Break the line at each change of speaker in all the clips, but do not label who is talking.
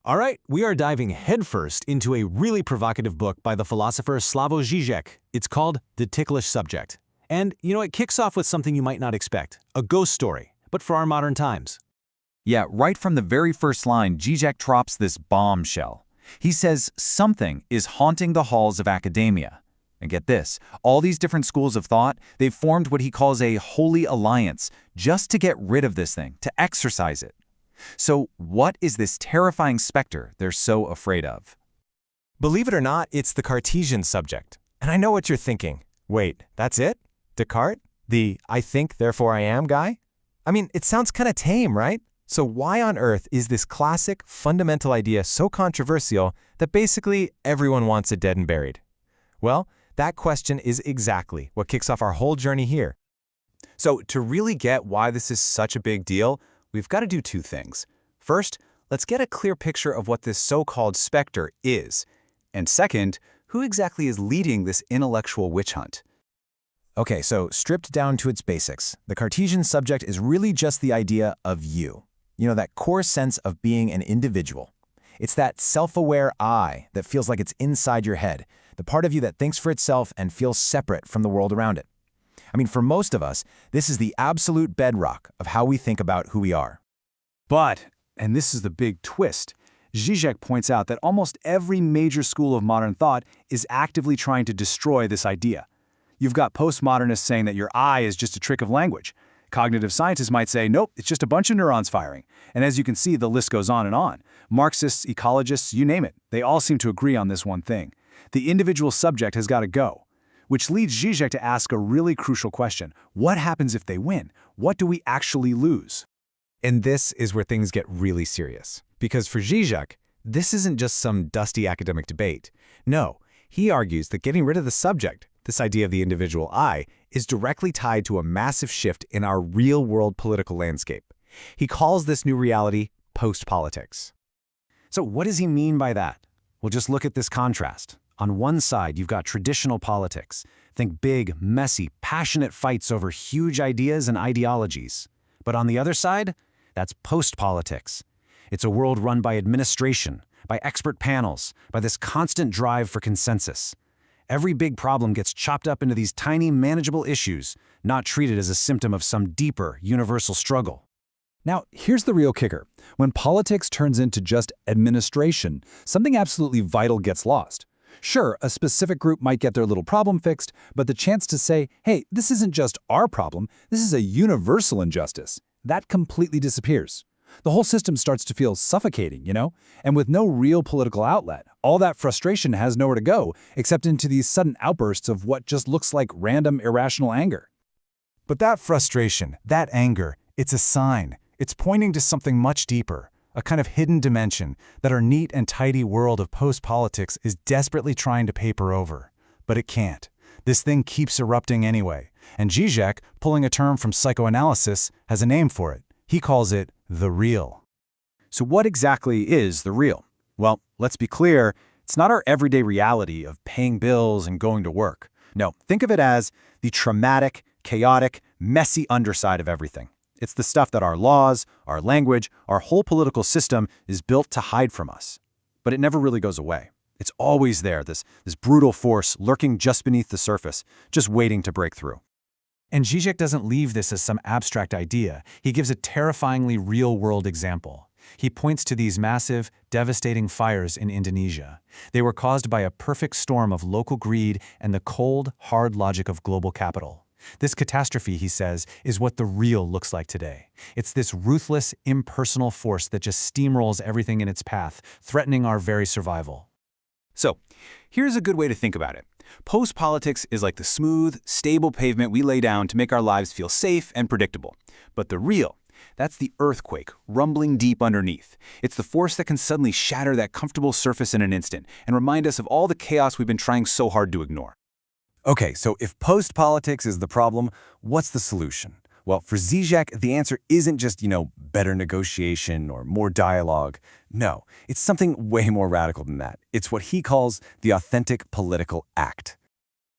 All right, we are diving headfirst into a really provocative book by the philosopher Slavoj Žižek. It's called The Ticklish Subject. And, it kicks off with something you might not expect, a ghost story, but for our modern times.
Yeah, right from the very first line, Žižek drops this bombshell. He says something is haunting the halls of academia. And get this, all these different schools of thought, they've formed what he calls a holy alliance just to get rid of this thing, to exorcise it. So what is this terrifying specter they're so afraid of?
Believe it or not, it's the Cartesian subject. And I know what you're thinking. Wait, that's it? Descartes? The I think, therefore I am guy? I mean, it sounds kind of tame, right? So why on earth is this classic, fundamental idea so controversial that basically everyone wants it dead and buried? Well, that question is exactly what kicks off our whole journey here. So to really get why this is such a big deal, we've got to do two things. First, let's get a clear picture of what this so-called specter is. And second, who exactly is leading this intellectual witch hunt?
Okay, so stripped down to its basics, the Cartesian subject is really just the idea of you. That core sense of being an individual. It's that self-aware I that feels like it's inside your head, the part of you that thinks for itself and feels separate from the world around it. I mean, for most of us, this is the absolute bedrock of how we think about who we are.
But, and this is the big twist, Žižek points out that almost every major school of modern thought is actively trying to destroy this idea. You've got postmodernists saying that your I is just a trick of language. Cognitive scientists might say, nope, it's just a bunch of neurons firing. And as you can see, the list goes on and on. Marxists, ecologists, you name it, they all seem to agree on this one thing. The individual subject has got to go. Which leads Žižek to ask a really crucial question. What happens if they win? What do we actually lose?
And this is where things get really serious. Because for Žižek, this isn't just some dusty academic debate. No, he argues that getting rid of the subject, this idea of the individual I, is directly tied to a massive shift in our real-world political landscape. He calls this new reality post-politics.
So what does he mean by that? Well, just look at this contrast. On one side, you've got traditional politics. Think big, messy, passionate fights over huge ideas and ideologies. But on the other side, that's post-politics. It's a world run by administration, by expert panels, by this constant drive for consensus. Every big problem gets chopped up into these tiny, manageable issues, not treated as a symptom of some deeper, universal struggle.
Now, here's the real kicker. When politics turns into just administration, something absolutely vital gets lost. Sure, a specific group might get their little problem fixed, but the chance to say, hey, this isn't just our problem, this is a universal injustice, that completely disappears. The whole system starts to feel suffocating, And with no real political outlet, all that frustration has nowhere to go except into these sudden outbursts of what just looks like random, irrational anger.
But that frustration, that anger, it's a sign. It's pointing to something much deeper, a kind of hidden dimension that our neat and tidy world of post-politics is desperately trying to paper over. But it can't. This thing keeps erupting anyway. And Žižek, pulling a term from psychoanalysis, has a name for it. He calls it the real.
So what exactly is the real? Well, let's be clear, it's not our everyday reality of paying bills and going to work. No, think of it as the traumatic, chaotic, messy underside of everything. It's the stuff that our laws, our language, our whole political system is built to hide from us. But it never really goes away. It's always there, this brutal force lurking just beneath the surface, just waiting to break through.
And Žižek doesn't leave this as some abstract idea. He gives a terrifyingly real-world example. He points to these massive, devastating fires in Indonesia. They were caused by a perfect storm of local greed and the cold, hard logic of global capital. This catastrophe, he says, is what the real looks like today. It's this ruthless, impersonal force that just steamrolls everything in its path, threatening our very survival.
So, here's a good way to think about it. Post-politics is like the smooth, stable pavement we lay down to make our lives feel safe and predictable. But the real, that's the earthquake, rumbling deep underneath. It's the force that can suddenly shatter that comfortable surface in an instant and remind us of all the chaos we've been trying so hard to ignore.
Okay, so if post-politics is the problem, what's the solution? Well, for Žižek, the answer isn't just, better negotiation or more dialogue. No, it's something way more radical than that. It's what he calls the authentic political act.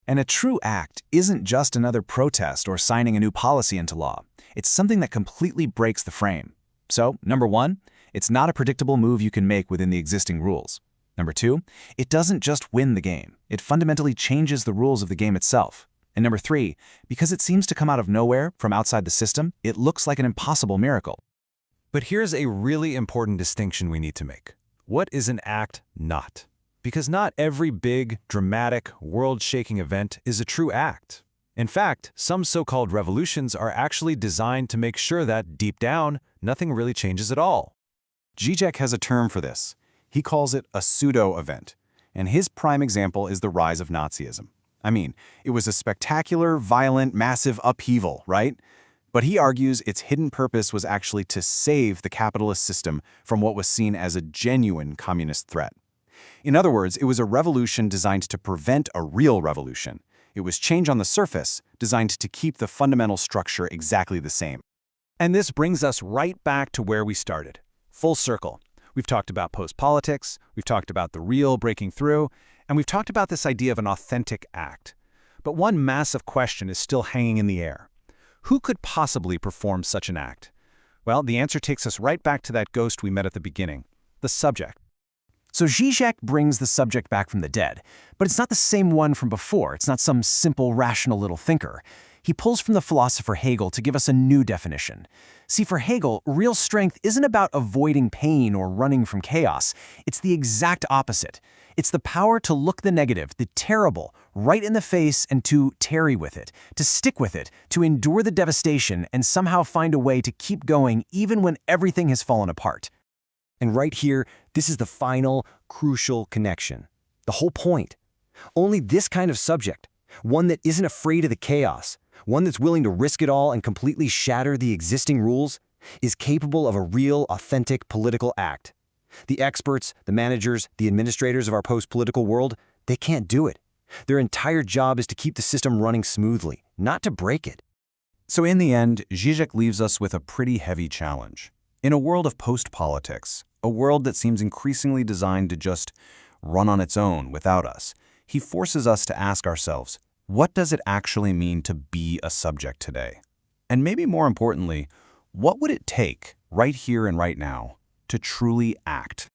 And a true act isn't just another protest or signing a new policy into law. It's something that completely breaks the frame. So, number one,
It's not a predictable move you can make within the existing rules. Number 2, it doesn't just win the game. It fundamentally changes the rules of the game itself. And number 3, because it seems to come out of nowhere, from outside the system, it looks like an impossible miracle.
But here's a really important distinction we need to make. What is an act not? Because not every big, dramatic, world-shaking event is a true act. In fact, some so-called revolutions are actually designed to make sure that, deep down, nothing really changes at all.
Žižek has a term for this. He calls it a pseudo-event, and his prime example is the rise of Nazism. I mean, it was a spectacular, violent, massive upheaval, right? But he argues its hidden purpose was actually to save the capitalist system from what was seen as a genuine communist threat. In other words, it was a revolution designed to prevent a real revolution. It was change on the surface, designed to keep the fundamental structure exactly the same.
And this brings us right back to where we started. Full circle. We've talked about post-politics, we've talked about the real breaking through, and we've talked about this idea of an authentic act. But one massive question is still hanging in the air. Who could possibly perform such an act? Well, the answer takes us right back to that ghost we met at the beginning, the subject.
So Žižek brings the subject back from the dead, but it's not the same one from before. It's not some simple, rational little thinker. He pulls from the philosopher Hegel to give us a new definition. See, for Hegel, real strength isn't about avoiding pain or running from chaos. It's the exact opposite. It's the power to look the negative, the terrible, right in the face and to tarry with it, to stick with it, to endure the devastation and somehow find a way to keep going even when everything has fallen apart.
And right here, this is the final, crucial connection. The whole point. Only this kind of subject, one that isn't afraid of the chaos, one that's willing to risk it all and completely shatter the existing rules, is capable of a real, authentic political act. The experts, the managers, the administrators of our post-political world, they can't do it. Their entire job is to keep the system running smoothly, not to break it.
So in the end, Žižek leaves us with a pretty heavy challenge. In a world of post-politics, a world that seems increasingly designed to just run on its own without us, he forces us to ask ourselves, what does it actually mean to be a subject today? And maybe more importantly, what would it take, right here and right now, to truly act?